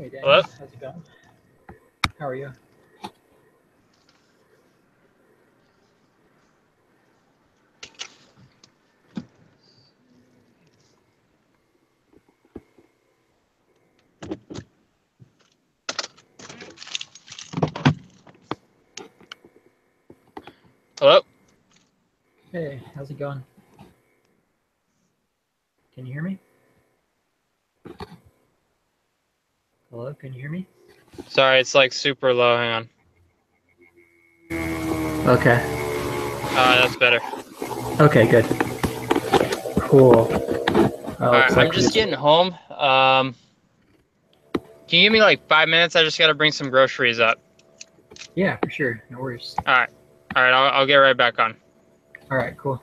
Hey, Hello? Daniel. How's it going? How are you? Hello? Hey, how's it going? Can you hear me? Hello, can you hear me? Sorry, it's like super low. Hang on. Okay. That's better. Okay, good. Cool. Alright, I'm just getting home. Can you give me like 5 minutes? I just gotta bring some groceries up. Yeah, for sure. No worries. Alright, I'll get right back on. All right, cool.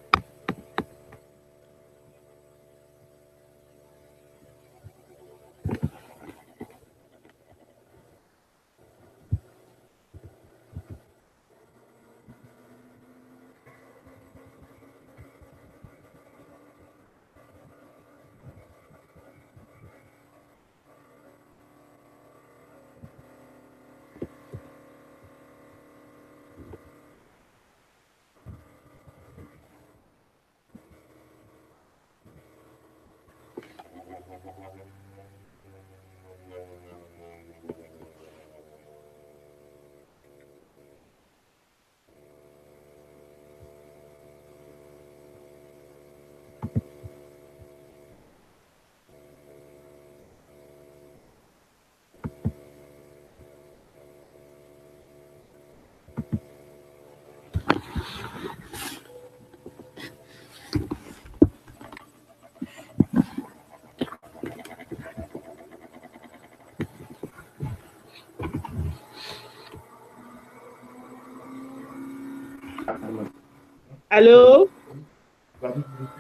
Hello?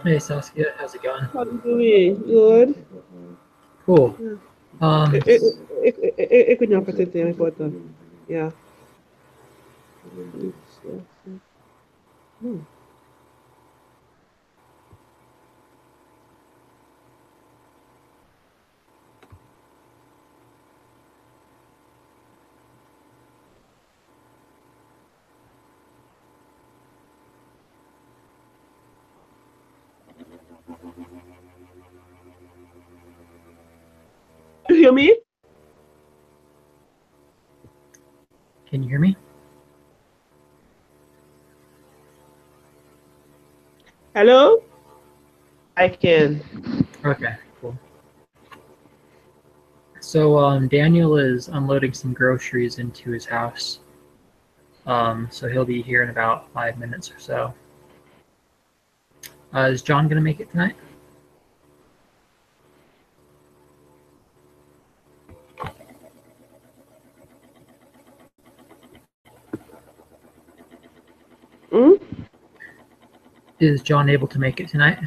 Hey, Saskia, how's it going? How you doing? Good? Cool. Ik weet niet of het is important. Yeah. You hear me? Can you hear me? Hello? I can. Okay, cool. So, Daniel is unloading some groceries into his house. So he'll be here in about 5 minutes or so. Is John gonna make it tonight? Hmm? Is John able to make it tonight?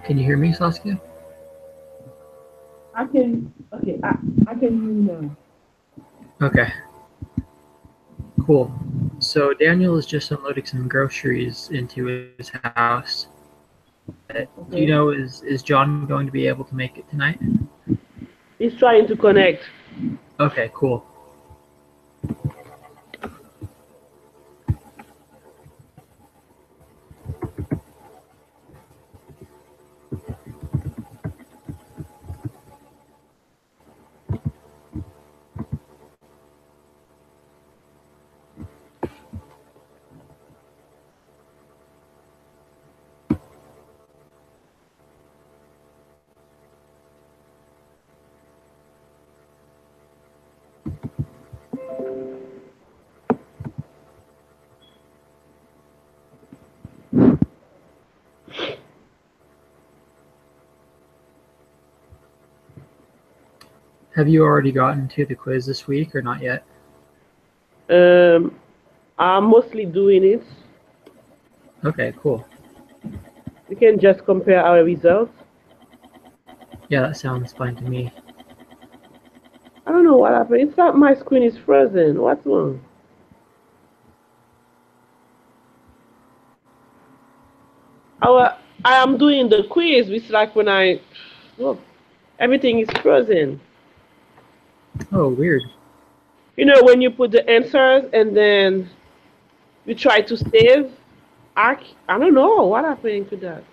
Can you hear me, Saskia? I can. Okay, I can hear you now. Okay. Cool. So Daniel is just unloading some groceries into his house. Do you know, is John going to be able to make it tonight? He's trying to connect. Okay, cool. Have you already gotten to the quiz this week or not yet? I'm mostly doing it. Okay, cool. We can just compare our results. Yeah, that sounds fine to me. I don't know what happened. It's not my screen is frozen. What's wrong? I am doing the quiz. It's like when I look, everything is frozen. Oh, weird. You know when you put the answers and then you try to save. I don't know what happened to that.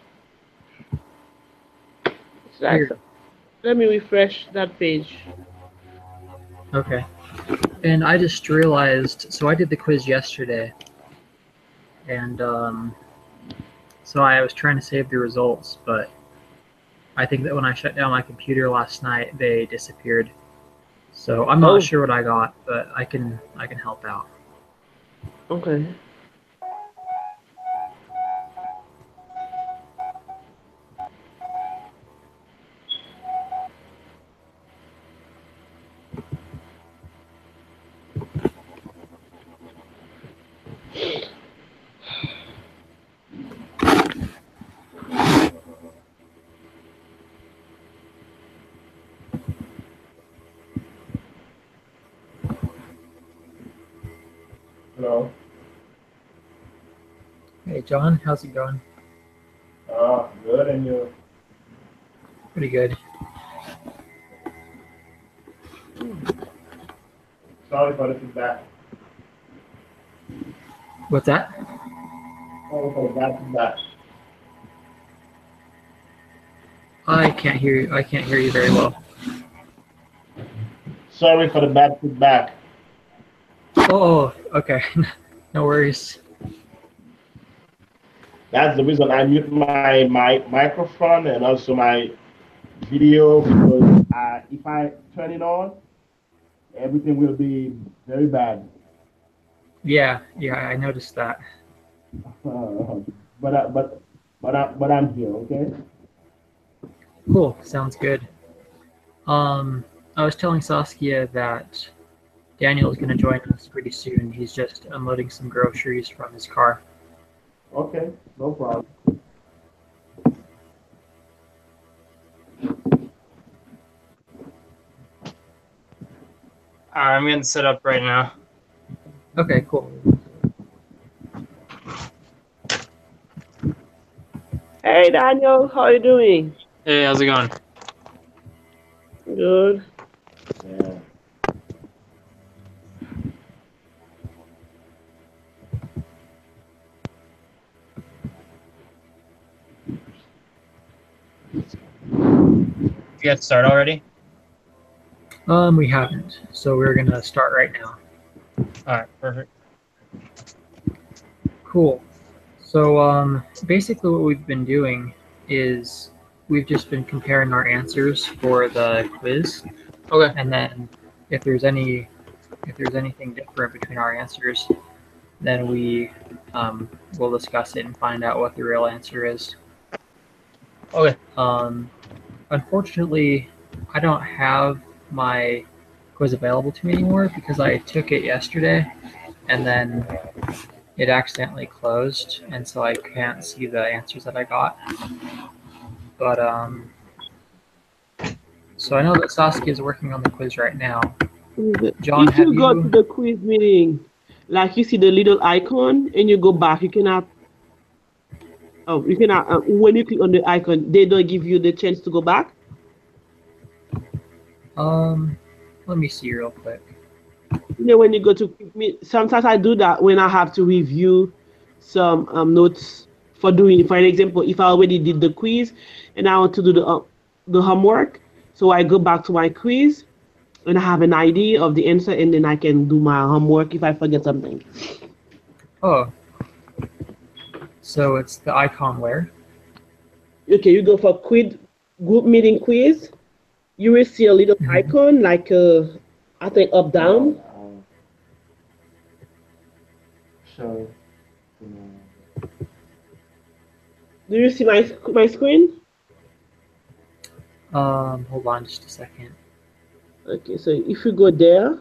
It's like Weird. let me refresh that page. Okay. And I just realized, so I did the quiz yesterday, and so I was trying to save the results, but I think that when I shut down my computer last night, they disappeared. So I'm not Oh, sure what I got, but I can help out. okay. Hello. Hey, John, how's it going? Good, and you? Pretty good. Sorry for the feedback. What's that? Sorry for the bad feedback. I can't hear you. I can't hear you very well. Sorry for the bad feedback. Oh, okay. No worries. That's the reason I mute my microphone and also my video because if I turn it on, everything will be very bad. Yeah, I noticed that. But I'm here. Okay. Cool. Sounds good. I was telling Saskia that Daniel is going to join us pretty soon. He's just unloading some groceries from his car. Okay. No problem. I'm getting set up right now. Okay, cool. Hey Daniel, how are you doing? Hey, how's it going? Good. Yeah. You got started already? We haven't, so we're going to start right now. All right, perfect. Cool. So basically what we've been doing is we've just been comparing our answers for the quiz, Okay. and then if there's anything different between our answers, then we will discuss it and find out what the real answer is. Okay. Unfortunately, I don't have my quiz available to me anymore because I took it yesterday and then it accidentally closed, and so I can't see the answers that I got. But so I know that Saskia is working on the quiz right now. John, If have you go to you? the quiz meeting, like you see the little icon and you go back, you cannot. Oh, you cannot. When you click on the icon, they don't give you the chance to go back. Let me see real quick. You know, when you go to quiz meet, sometimes I do that when I have to review some notes for doing. For an example, if I already did the quiz and I want to do the homework, so I go back to my quiz and I have an idea of the answer, and then I can do my homework if I forget something. Oh, so it's the icon where? Okay, you go for quiz group meeting quiz. You will see a little icon like I think up down. So. Do you see my screen? Hold on just a second. Okay, so if you go there,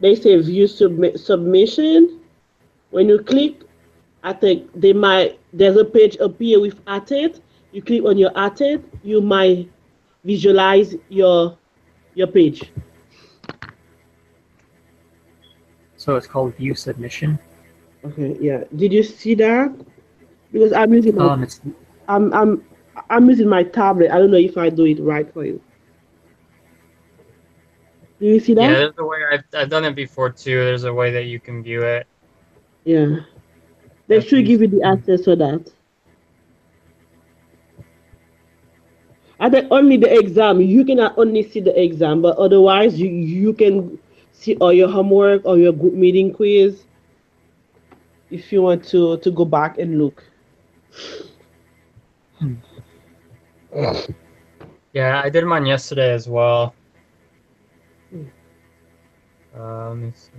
they say view submission. When you click, I think there's a page appear with at it. You click on your at it, you might visualize your page. So it's called view submission. Okay, yeah. Did you see that? Because I'm using my It's I'm using my tablet. I don't know if I do it right for you. Do you see that? Yeah, there's a way I've done it before too. There's a way that you can view it. Yeah. They should give you the access for that. I think only the exam, you cannot only see the exam, but otherwise you can see all your homework or your group meeting quiz if you want to go back and look. Yeah, I did mine yesterday as well. Let me see.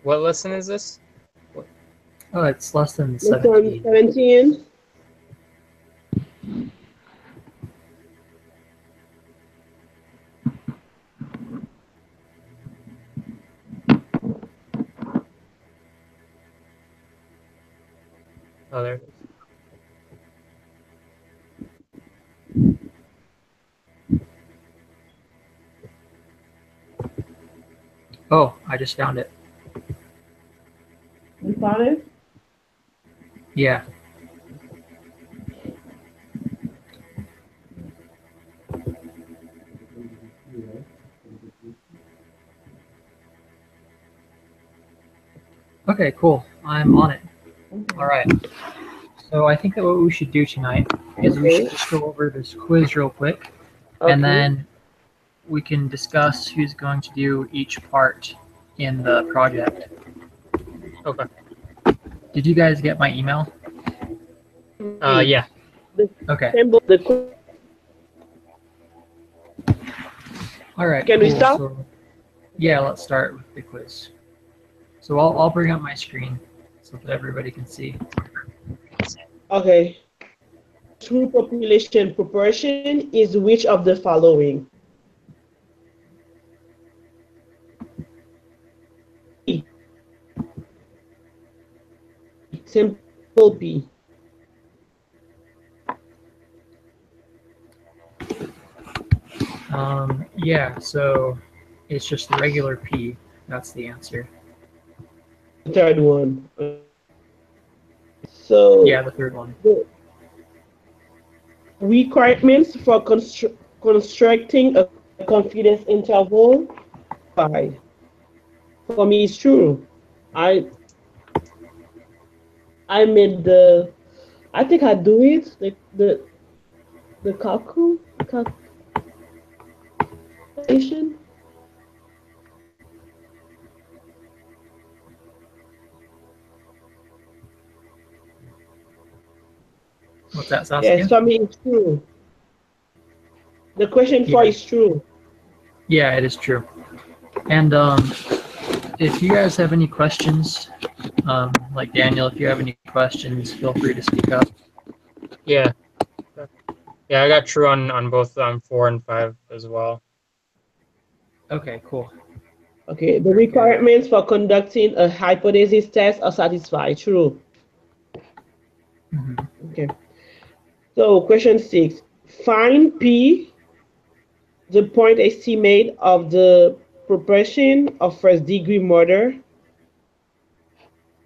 What lesson is this? Oh, it's lesson Lesson 17. 17. Oh, there it is. Oh, I just found it. You found it? Yeah. Okay, cool. I'm on it. All right. So I think that what we should do tonight is we should just go over this quiz real quick, and then we can discuss who's going to do each part in the project. Okay. Did you guys get my email? Yeah. Okay. All right. Can we cool. start? So, yeah, let's start with the quiz. So I'll bring up my screen so that everybody can see. Okay. True population proportion is which of the following? Simple P. Yeah, so it's just the regular P. That's the answer. The third one. So Yeah, the third one. the requirements for constructing a confidence interval 5. For me, it's true. I made I think I do it, the calculation. What's that, Saskia? Yes, for me, it's true. The question 4 is true. Yeah, it is true. And if you guys have any questions, like Daniel, if you have any questions, feel free to speak up. Yeah. Yeah, I got true on both 4 and 5 as well. Okay, cool. Okay, the requirements for conducting a hypothesis test are satisfied. True. Mm-hmm. Okay. So question 6. Find P, the point estimate of the proportion of first degree murder.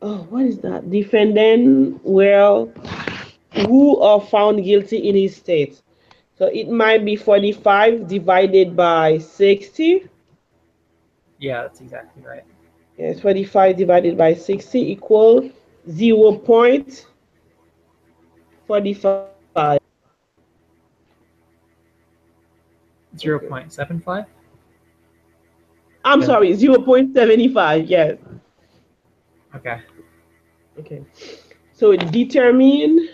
Oh, what is that? Defendant who are found guilty in his state. So it might be 45 divided by 60. Yeah, that's exactly right. Yes, 45 divided by 60 equal 0.45. 0.75? I'm sorry, 0.75, yes. Okay. Okay. So determine,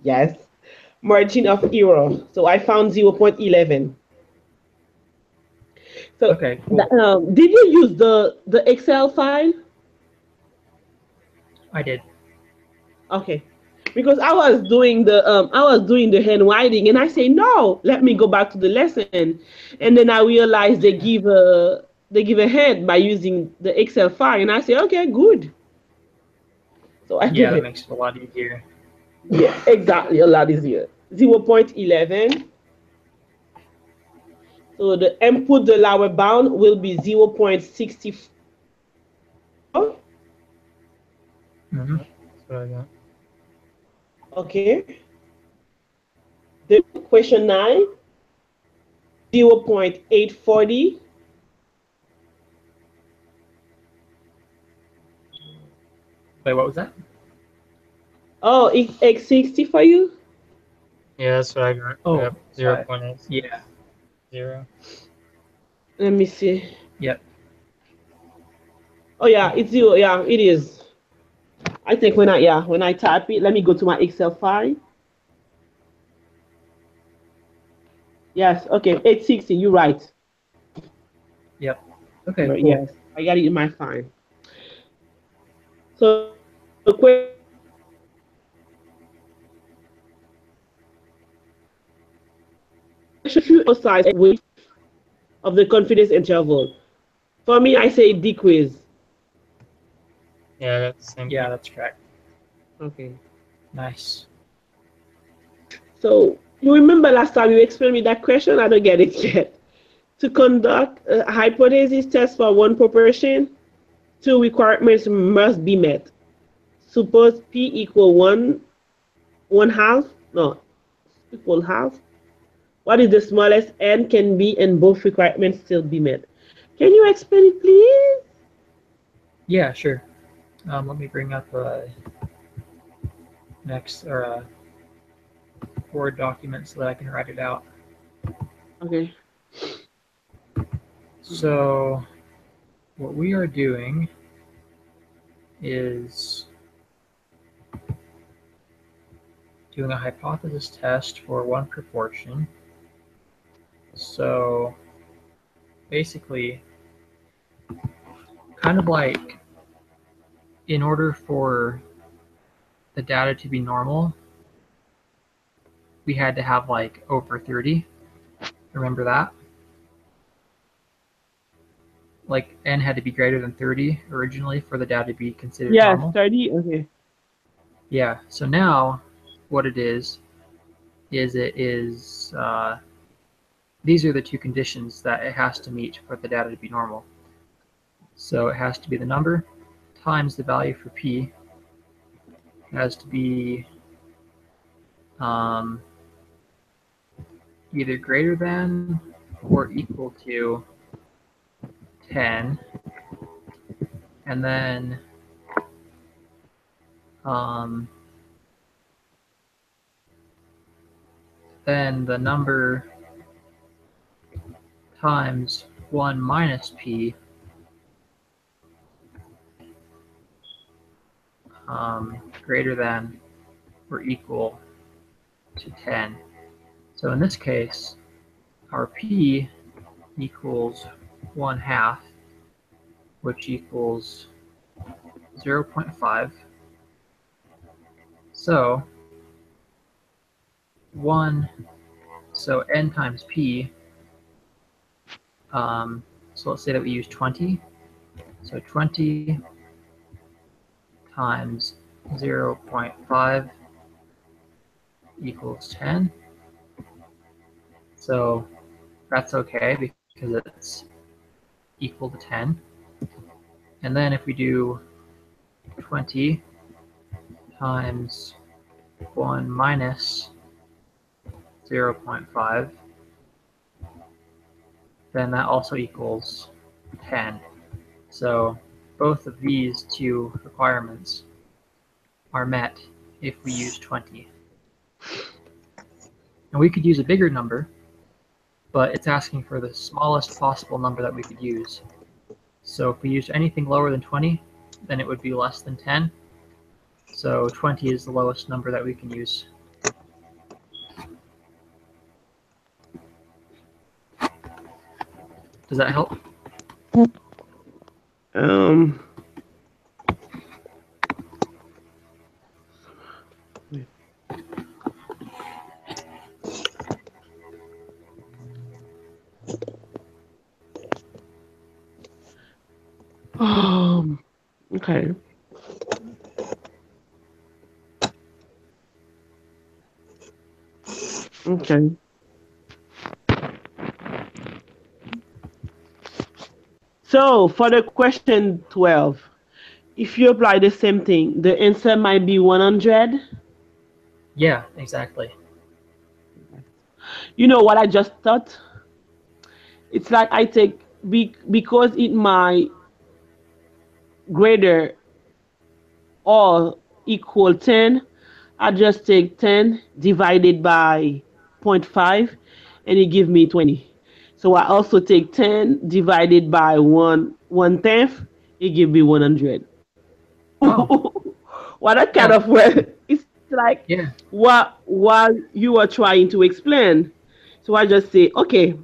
yes, margin of error. So I found 0.11. So okay, cool. Did you use the Excel file? I did. Okay. Because I was doing the handwriting, and I say no. Let me go back to the lesson, and then I realized they give a hint by using the Excel file, and I say okay, good. So I do Yeah, that it. makes it a lot easier. Yeah, exactly. A lot easier. 0.11. So the input, the lower bound will be 0.64. Mm-hmm. That's what I got. Okay. The question 9, 0.840. Wait, what was that? Oh, X60 for you? Yeah, that's what I got. Oh, Yep. 0.8. yeah. 0. Let me see. Yep. Oh yeah, it's 0. Yeah, it is. I think when I type it, let me go to my Excel file. Yes, okay, 860. You're right. Yep. Okay, cool. Yes, I got it in my file. So the question size width of the confidence interval. For me, I say decrease. Yeah, I got the same Yeah, thing. that's correct. Okay. Nice. So you remember last time you explained me that question? I don't get it yet. To conduct a hypothesis test for one proportion, two requirements must be met. Suppose P equal one half. No, equal half. What is the smallest n can be and both requirements still be met? Can you explain it, please? Yeah, sure. Let me bring up next Word document so that I can write it out. Okay. So what we are doing is doing a hypothesis test for one proportion. So basically, kind of like in order for the data to be normal, we had to have like over 30. Remember that? Like n had to be greater than 30 originally for the data to be considered Yes, normal. 30. Okay. Yeah, so now what it is these are the two conditions that it has to meet for the data to be normal. So it has to be the number times the value for p. It has to be either greater than or equal to 10, and then the number times 1 minus p greater than or equal to 10. So in this case, our p equals 1/2, which equals 0.5. So n times p, so let's say that we use 20. So 20 times 0.5 equals 10. So that's okay because it's equal to 10. And then if we do 20 times 1 minus 0.5, then that also equals 10. So both of these two requirements are met if we use 20. And we could use a bigger number, but it's asking for the smallest possible number that we could use. So if we used anything lower than 20, then it would be less than 10. So 20 is the lowest number that we can use. Does that help? Okay. Okay. So for the question 12, if you apply the same thing, the answer might be 100. Yeah, exactly. You know what I just thought? It's like I take because it my greater or equal 10, I just take 10 divided by zero point 0.5 and it give me 20. So I also take 10 divided by 1/10, it give me 100. Oh, What a kind yeah, of word. It's like yeah. what you are trying to explain. So I just say, okay,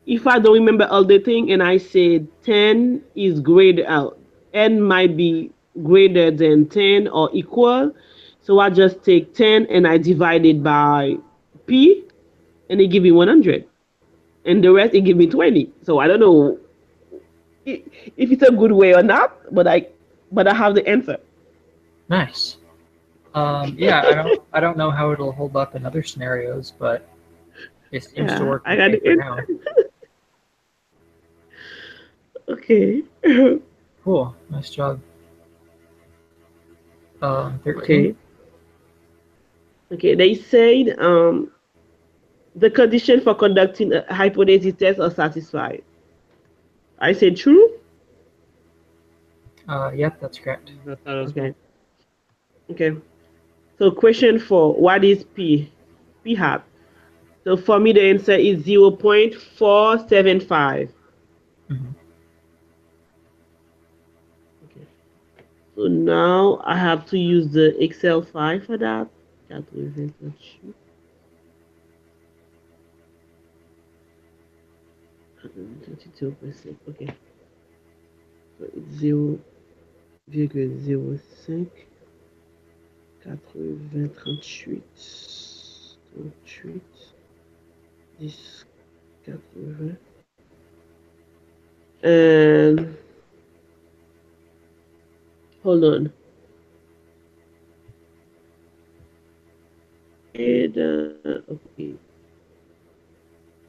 if I don't remember all the thing and I say 10 is greater, n might be greater than 10 or equal. So I just take 10 and I divide it by p and it give me 100. And the rest it give me 20. So I don't know if it's a good way or not, but I have the answer. Nice. Yeah, I don't know how it'll hold up in other scenarios, but it seems to Yeah, work I got okay the for now. answer. Okay. Cool. Nice job. 13. Okay. Okay. They said the condition for conducting a hypothesis test are satisfied. I said true. Yep, that's correct. I thought it was Okay. Okay. So question 4, what is P? P hat. So for me the answer is 0.475. Mm-hmm. Okay. So now I have to use the Excel file for that. 22%. Okay. So it's 0,05 80 38 38 10 80. And hold on. And okay,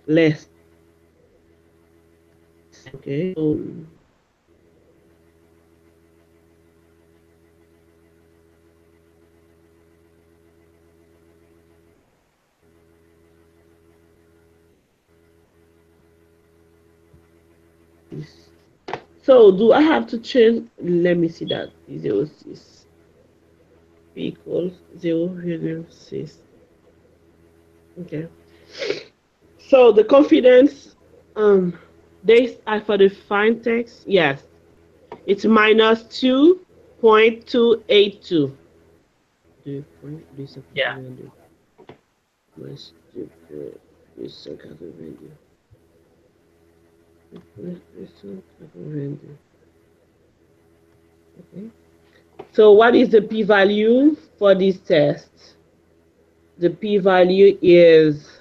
less. Okay. So do I have to change? Let me see that 0.6 equals 0.6. Okay. So the confidence, they are for the fine text. Yes, it's minus 2.282. Yeah. Plus 2.282. Okay. So what is the p-value for this test? The p-value is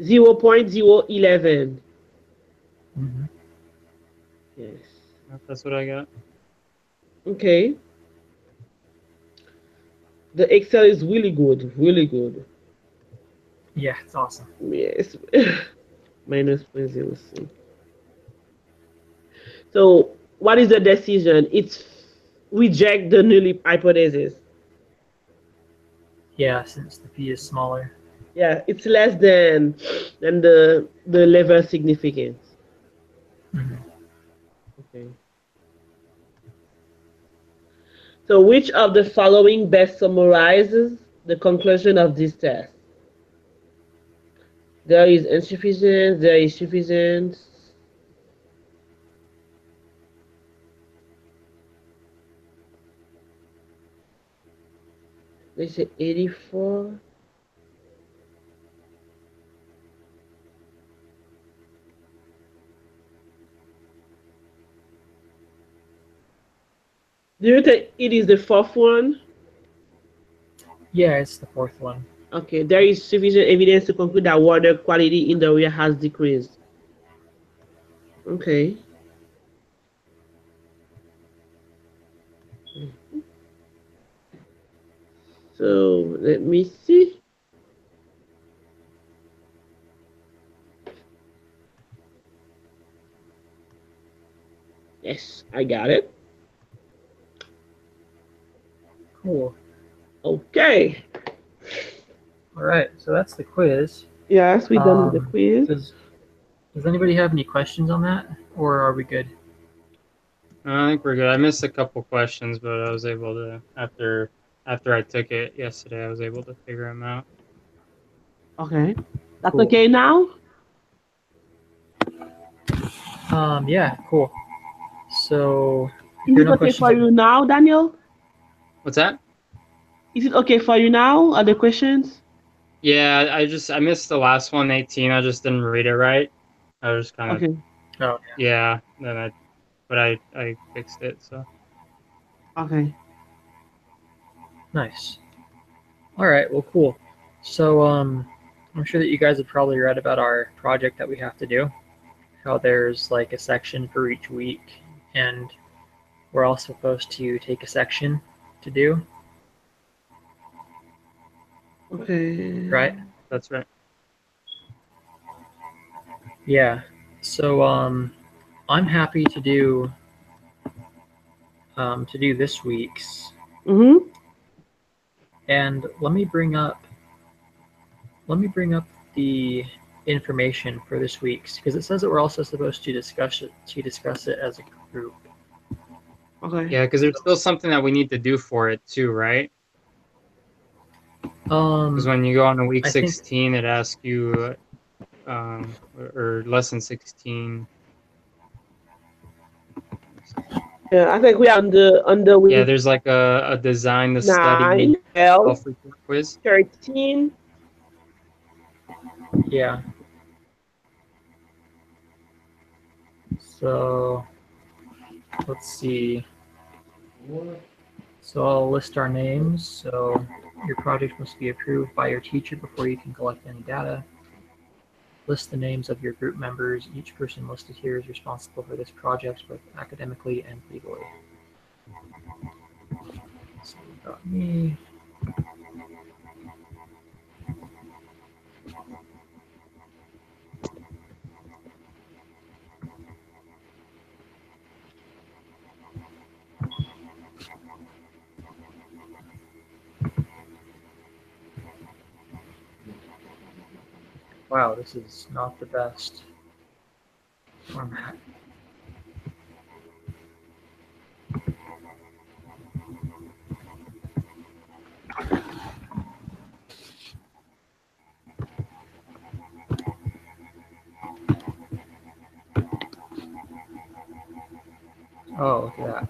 0.011. Mm-hmm. Yes. That's what I got. Okay. The Excel is really good, really good. Yeah, it's awesome. Yes. Minus 0.06. So what is the decision? It's reject the null hypothesis. Yeah, since the p is smaller. Yeah, it's less than the level of significance. Mm-hmm. Okay. So which of the following best summarizes the conclusion of this test? There is insufficient, there is sufficient. They say 84. Do you think it is the fourth one? Yeah, it's the fourth one. Okay, there is sufficient evidence to conclude that water quality in the area has decreased. Okay. So let me see. Yes, I got it. Cool. Okay. All right, so that's the quiz. Yes, we're done with the quiz. Does anybody have any questions on that, or are we good? I think we're good. I missed a couple questions, but I was able to after I took it yesterday. I was able to figure them out. Okay. That's Cool. okay now? Yeah, cool. So, Is it okay for you now, Daniel? What's that? Is it okay for you now? Are the questions? Yeah, I missed the last one, 18. I just didn't read it right. I was kind of Okay. Oh, yeah. But I fixed it. So Okay. nice. All right, well, cool. So, I'm sure that you guys have probably read about our project that we have to do. How there's like a section for each week, and we're all supposed to take a section to do. Okay. Right? that's right. Yeah. So, I'm happy to do this week's. Mm-hmm. And let me bring up the information for this week's, because it says that we're also supposed to discuss it as a group. Okay. Yeah, because there's still something that we need to do for it too, right? Because when you go on to week 16, it asks you, or lesson 16. Yeah, I think we are on the week. Yeah, there's like a design the study 9, 12, self-report quiz. 13. Yeah. So let's see. So I'll list our names. So your project must be approved by your teacher before you can collect any data. List the names of your group members. Each person listed here is responsible for this project, both academically and legally. So we got me. Wow, this is not the best format. Oh, look at that.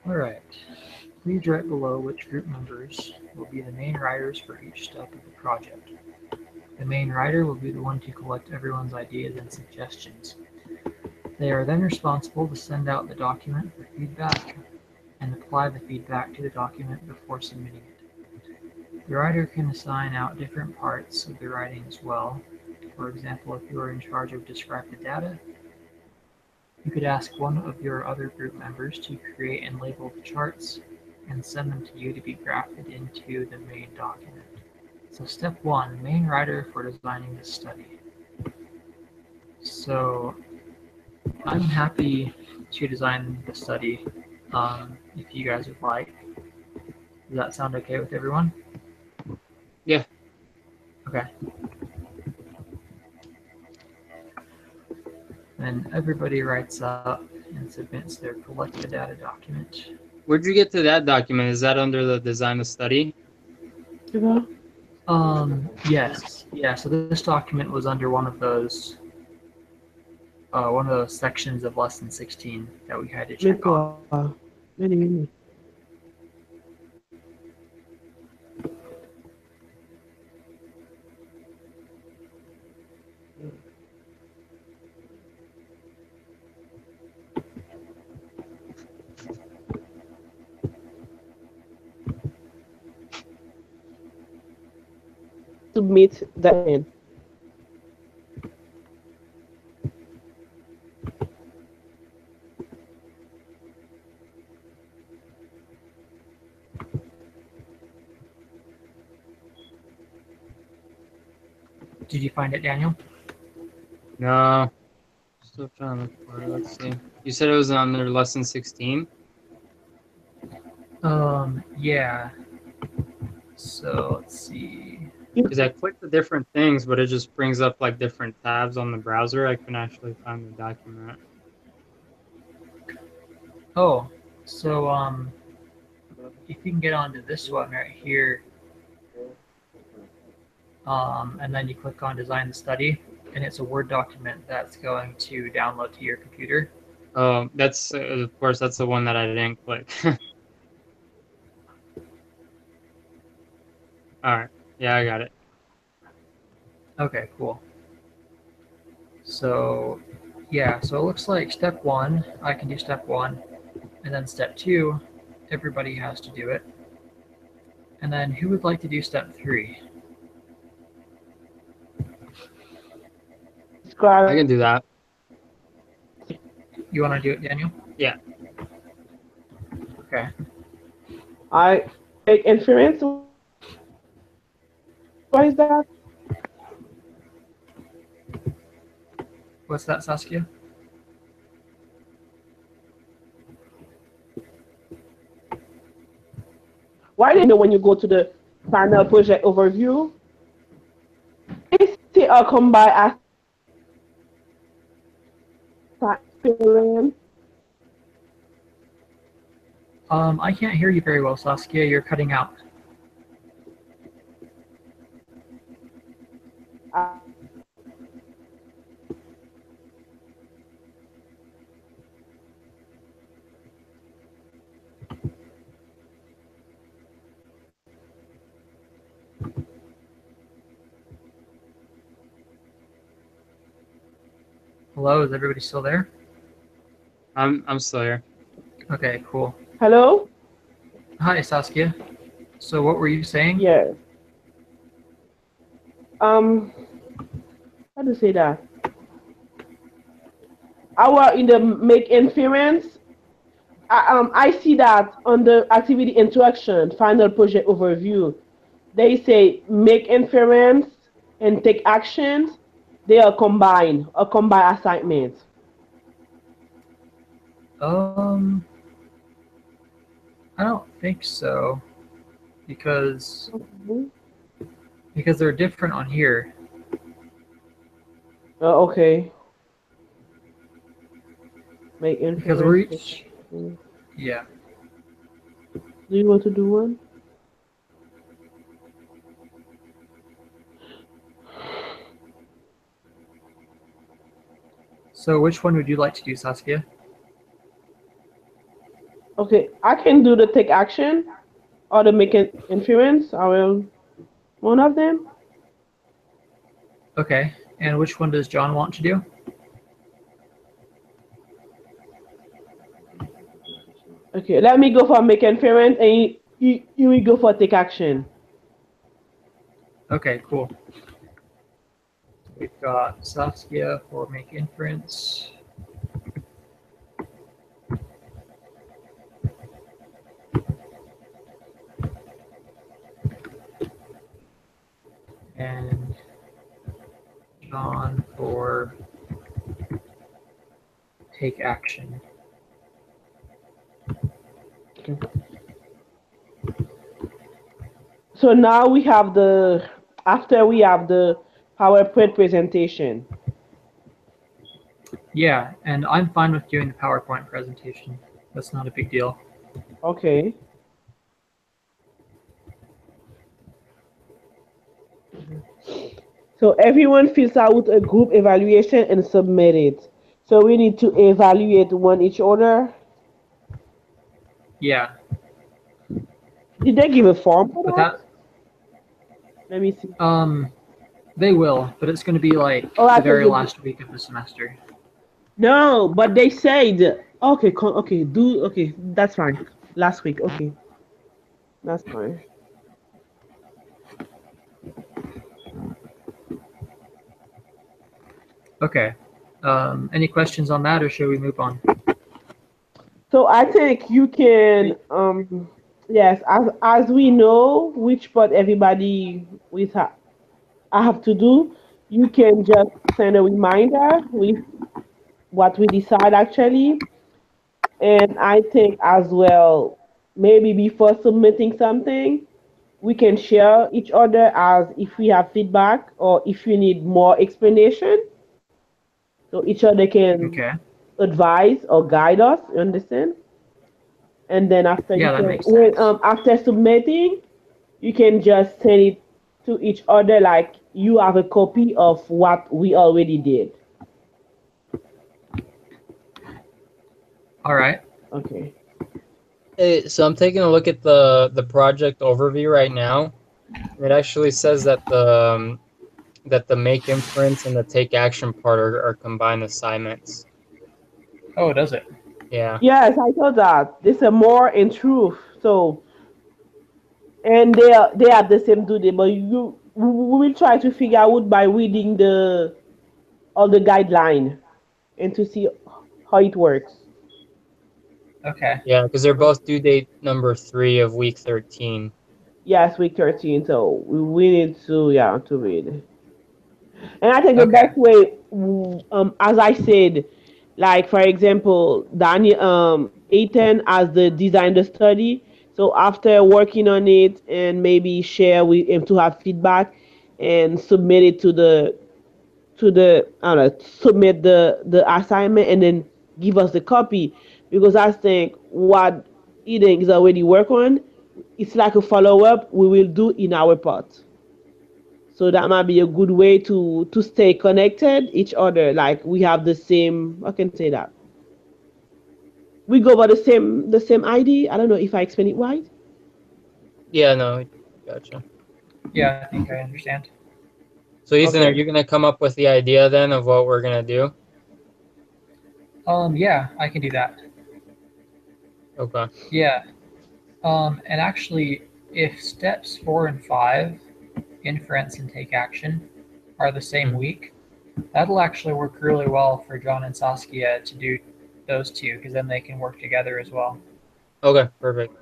All right. Please write below which group members will be the main writers for each step of the project. The main writer will be the one to collect everyone's ideas and suggestions. They are then responsible to send out the document for feedback and apply the feedback to the document before submitting it. The writer can assign out different parts of the writing as well. For example, if you are in charge of describe the data, you could ask one of your other group members to create and label the charts and send them to you to be grafted into the main document. So step 1, main writer for designing the study. So I'm happy to design the study if you guys would like. Does that sound okay with everyone? Yeah. Okay. Then everybody writes up and submits their collect the data document. Where'd you get to that document? Is that under the design the study? Yes. Yeah, so this document was under one of those sections of lesson 16 that we had to check on. submit that. Did you find it, Daniel? No. Still trying to look for it. Let's see. You said it was under lesson 16? Yeah. So let's see. Because I clicked the different things, but it just brings up like different tabs on the browser. I can actually find the document. Oh, so if you can get onto this one right here, and then you click on Design the Study, and it's a Word document that's going to download to your computer. Oh, that's of course that's the one that I didn't click. All right. Yeah, I got it. Okay, cool. So, yeah, so it looks like step 1, I can do step 1, and then step 2, everybody has to do it. And then who would like to do step 3? I can do that. You want to do it, Daniel? Yeah. Okay. I make inference. What is that? What's that, Saskia? Why do you know when you go to the final project overview, they say come by assignment. I can't hear you very well, Saskia. You're cutting out. Hello, is everybody still there? I'm still here. Okay, cool. Hello? Hi, Saskia. So what were you saying? Yes. How to say that? Our in the make inference, I see that on the activity interaction, final project overview, they say make inference and take actions. They are combined, a combined assignment. I don't think so, because they're different on here. Okay. Make inference. Because we're each, yeah. Do you want to do one? So which one would you like to do, Saskia? Okay, I can do the take action or the make inference. I will one of them. Okay, and which one does John want to do? Okay, let me go for make inference and you will go for take action. Okay, cool. We've got Saskia for make inference. And John for take action. Okay. So now we have after we have the PowerPoint presentation. Yeah, and I'm fine with doing the PowerPoint presentation. That's not a big deal. Okay. So everyone fills out a group evaluation and submit it. So we need to evaluate one each other. Yeah. Did they give a form for But that? Let me see. They will, but it's going to be like Oh, the very last week of the semester. No, but they said okay, okay, that's fine. Last week, okay, that's fine. Okay. Any questions on that, or should we move on? So I think you can, yes, as we know which part everybody I have to do, you can just send a reminder with what we decide actually. And I think as well, maybe before submitting something, we can share each other as if we have feedback or if you need more explanation. So each other can Okay. advise or guide us, you understand? And then after you Yeah, that can, makes sense. after submitting, you can just send it to each other like you have a copy of what we already did. All right. Okay. Hey, so I'm taking a look at the project overview right now. It actually says that the make inference and the take action part are combined assignments. Oh, does it? Yeah. Yes, I thought that. This is more in truth. So, and they are the same duty, but we will try to figure out by reading the all the guideline and to see how it works. Okay. Yeah, because they're both due date number 3 of week 13. Yes, week 13. So we need to, yeah, to read. And I think the Okay. best way, as I said, like for example, Daniel, Ethan as the design the study. So after working on it and maybe share with him to have feedback and submit it to the I don't know, submit the assignment and then give us the copy, because I think what Eden is already work on, it's like a follow up we will do in our part. So that might be a good way to stay connected each other. Like we have the same. I can say that we go by the same ID. I don't know if I explain it right. Yeah, no, gotcha. Yeah, I think I understand. So Ethan, are Okay. you gonna come up with the idea then of what we're gonna do? Yeah, I can do that. Okay. Yeah. And actually, if steps 4 and 5, inference and take action, are the same Mhm. week, that'll actually work really well for John and Saskia to do those two, because then they can work together as well. Okay, perfect.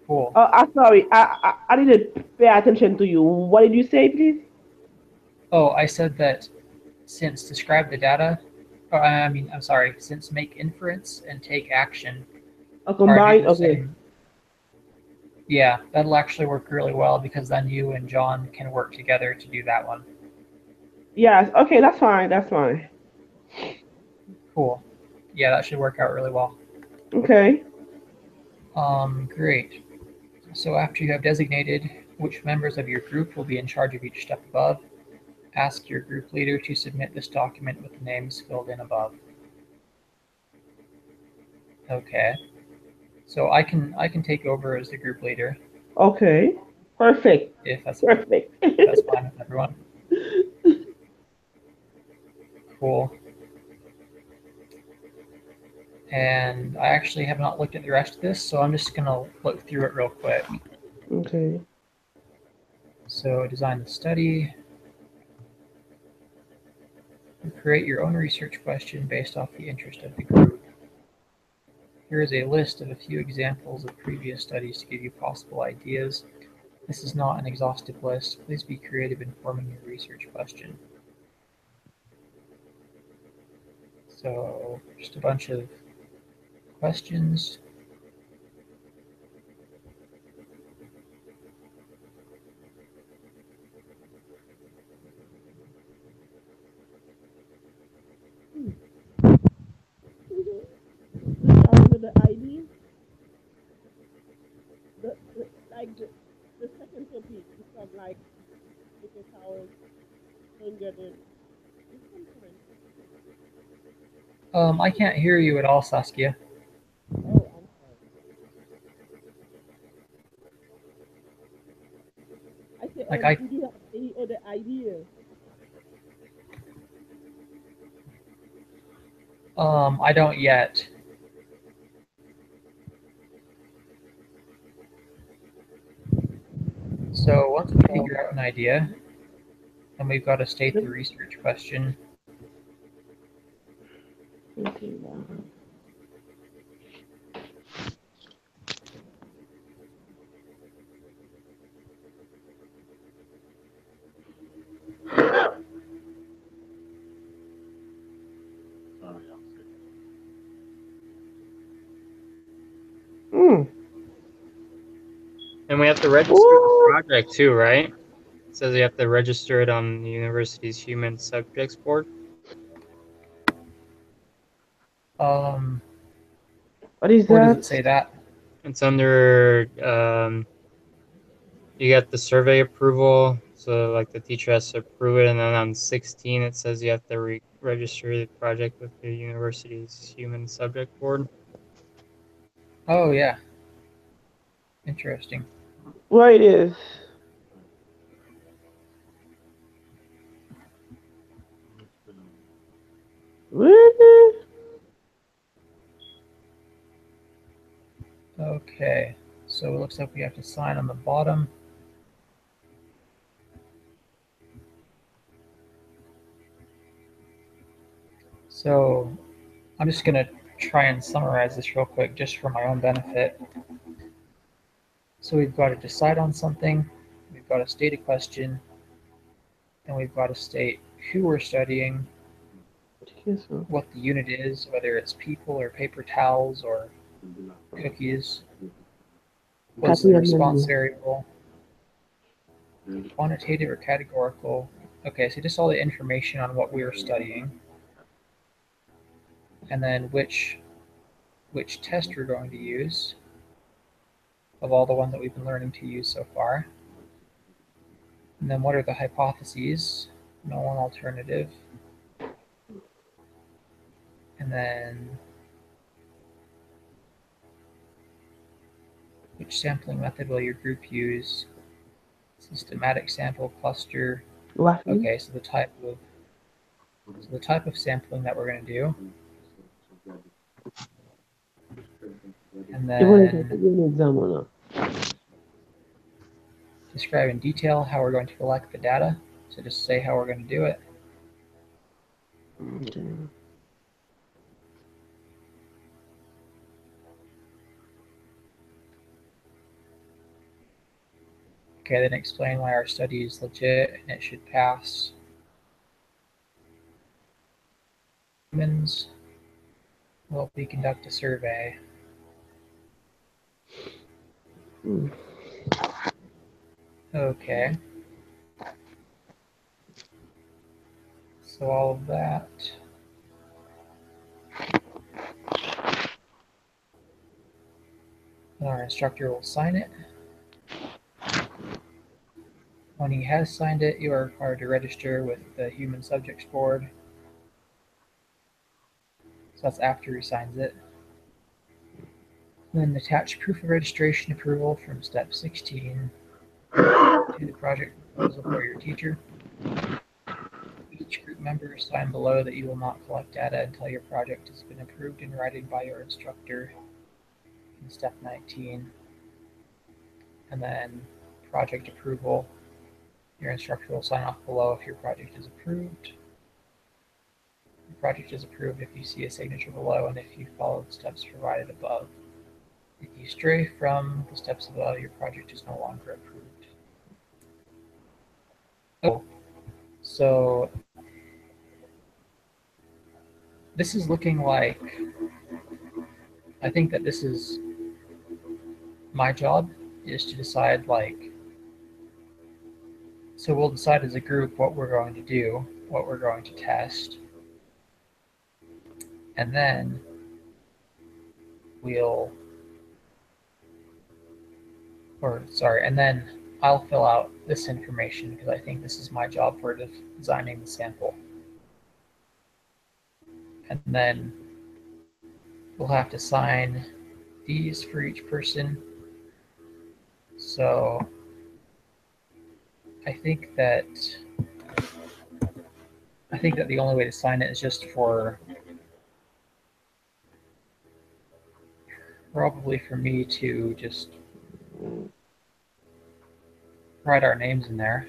Cool. Oh, I'm sorry. I didn't pay attention to you. What did you say, please? Oh, I said that since describe the data, or I mean, I'm sorry, since make inference and take action A are due combined. the Okay. same, yeah, that'll actually work really well because then you and John can work together to do that one. Yes. Okay. That's fine. That's fine. Cool. Yeah, that should work out really well. Okay. Great. So after you have designated which members of your group will be in charge of each step above, ask your group leader to submit this document with the names filled in above. Okay. So I can take over as the group leader Okay. Perfect. if that's Perfect. fine with everyone. Cool. And I actually have not looked at the rest of this, so I'm just gonna look through it real quick. Okay. So design the study. Create your own research question based off the interest of the group. Here is a list of a few examples of previous studies to give you possible ideas. This is not an exhaustive list. Please be creative in forming your research question. So just a bunch of questions. The ID, like the second topic is from like because I was younger than it's different. I can't hear you at all, Saskia. Oh, I'm sorry. I said, Like I do you have any other idea? I don't yet. So once we figure out an idea, And we've got to state the research question. Okay, And we have to register the project too, right? It says you have to register it on the university's Human Subjects Board. What is Where that? does it say that? It's under you got the survey approval, so like the teacher has to approve it, and then on 16 it says you have to register the project with the university's Human Subject Board. Oh, yeah. Interesting. Where it is? Really? Okay. So it looks like we have to sign on the bottom. So I'm just going to try and summarize this real quick just for my own benefit. So we've got to decide on something, we've got to state a question, and we've got to state who we're studying, what the unit is, whether it's people or paper towels or cookies, what's the response variable, quantitative or categorical. Okay, so just all the information on what we are studying, and then which test we're going to use of all the ones that we've been learning to use so far. And then what are the hypotheses? No one alternative. And then which sampling method will your group use? Systematic sample cluster. Okay, so the type of sampling that we're going to do. And then describe in detail how we're going to collect the data. So just say how we're going to do it. Okay, then explain why our study is legit and it should pass. Humans will we conduct a survey. Okay. So all of that. And our instructor will sign it. When he has signed it, you are required to register with the Human Subjects Board. So that's after he signs it. Then attach proof of registration approval from step 16 to the project proposal for your teacher. Each group member sign below that you will not collect data until your project has been approved in writing by your instructor in step 19. And then project approval. Your instructor will sign off below if your project is approved. The project is approved if you see a signature below and if you follow the steps provided above. If you stray from the steps above, your project is no longer approved. Oh, so this is looking like, I think that this is my job is to decide like, so we'll decide as a group what we're going to do, what we're going to test, and then and then I'll fill out this information because I think this is my job for designing the sample. And then we'll have to sign these for each person. So I think that the only way to sign it is just for probably for me to just write our names in there.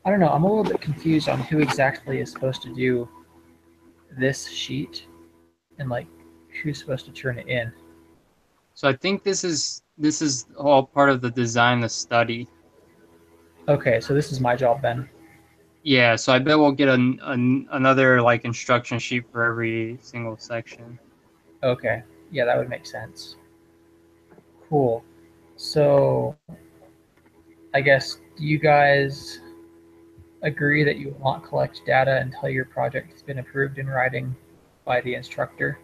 I don't know. I'm a little bit confused on who exactly is supposed to do this sheet and like who's supposed to turn it in. So I think this is all part of the design, the study. Okay, so this is my job then. Yeah, so I bet we'll get another like instruction sheet for every single section. Okay, yeah, that would make sense. Cool. So, I guess, do you guys agree that you will not collect data until your project has been approved in writing by the instructor?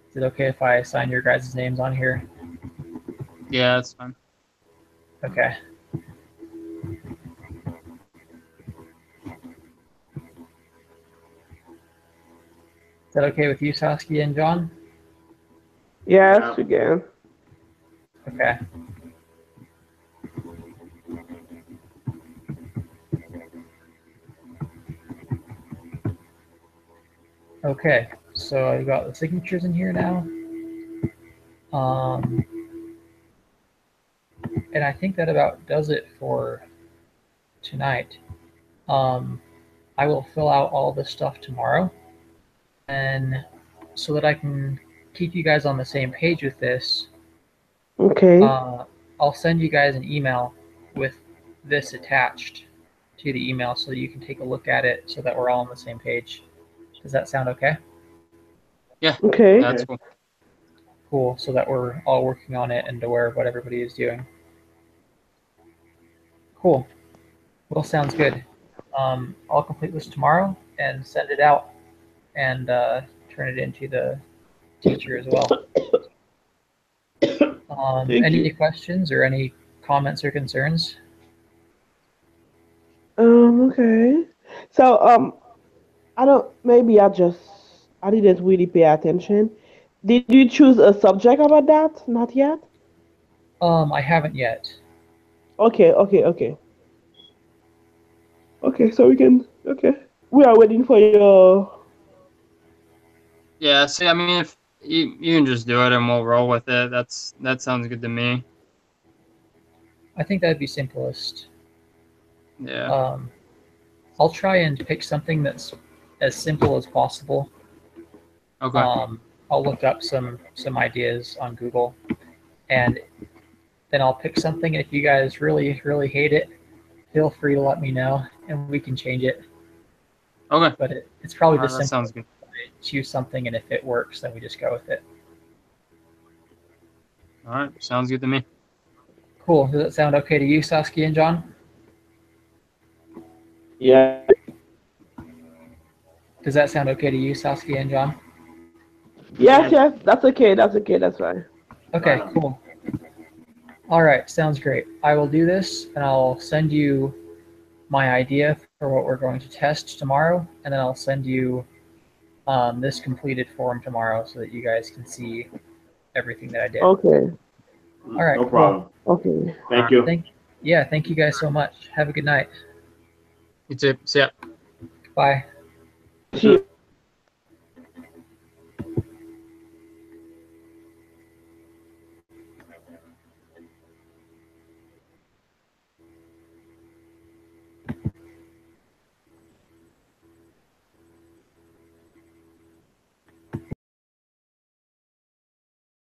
Is it okay if I sign your guys' names on here? Yeah, that's fine. Okay. Is that okay with you, Saskia and John? Yes, again. Okay. Okay, so I've got the signatures in here now. And I think that about does it for tonight. I will fill out all this stuff tomorrow, and so that I can keep you guys on the same page with this, Okay. I'll send you guys an email with this attached to the email so that you can take a look at it so that we're all on the same page. Does that sound okay? Yeah, Okay. that's cool. Cool, so that we're all working on it and aware of what everybody is doing. Cool. Well, sounds good. I'll complete this tomorrow and send it out and turn it into the teacher as well. Thank Any you. questions or any comments or concerns? Okay. So, maybe I didn't really pay attention. Did you choose a subject about that? Not yet? I haven't yet. Okay, okay, okay. Okay, so okay. We are waiting for your, Yeah, see, I mean, if you can just do it and we'll roll with it. That sounds good to me. I think that'd be simplest. Yeah. I'll try and pick something that's as simple as possible. Okay. I'll look up some ideas on Google, and then I'll pick something. And if you guys really, really hate it, feel free to let me know, and we can change it. Okay. But it's probably All right, just that simple. sounds good. Choose something, and if it works, then we just go with it. All right, sounds good to me. Cool. Does that sound okay to you, Saskia and John? Yeah. Does that sound okay to you, Saskia and John? yes, yes, that's okay, that's fine. Okay, cool. All right, sounds great. I will do this, and I'll send you my idea for what we're going to test tomorrow, and then I'll send you this completed form tomorrow so that you guys can see everything that I did. Okay, All right, No cool. problem. okay. Thank you. Thank you guys so much. Have a good night. You too. See ya. Bye. See you.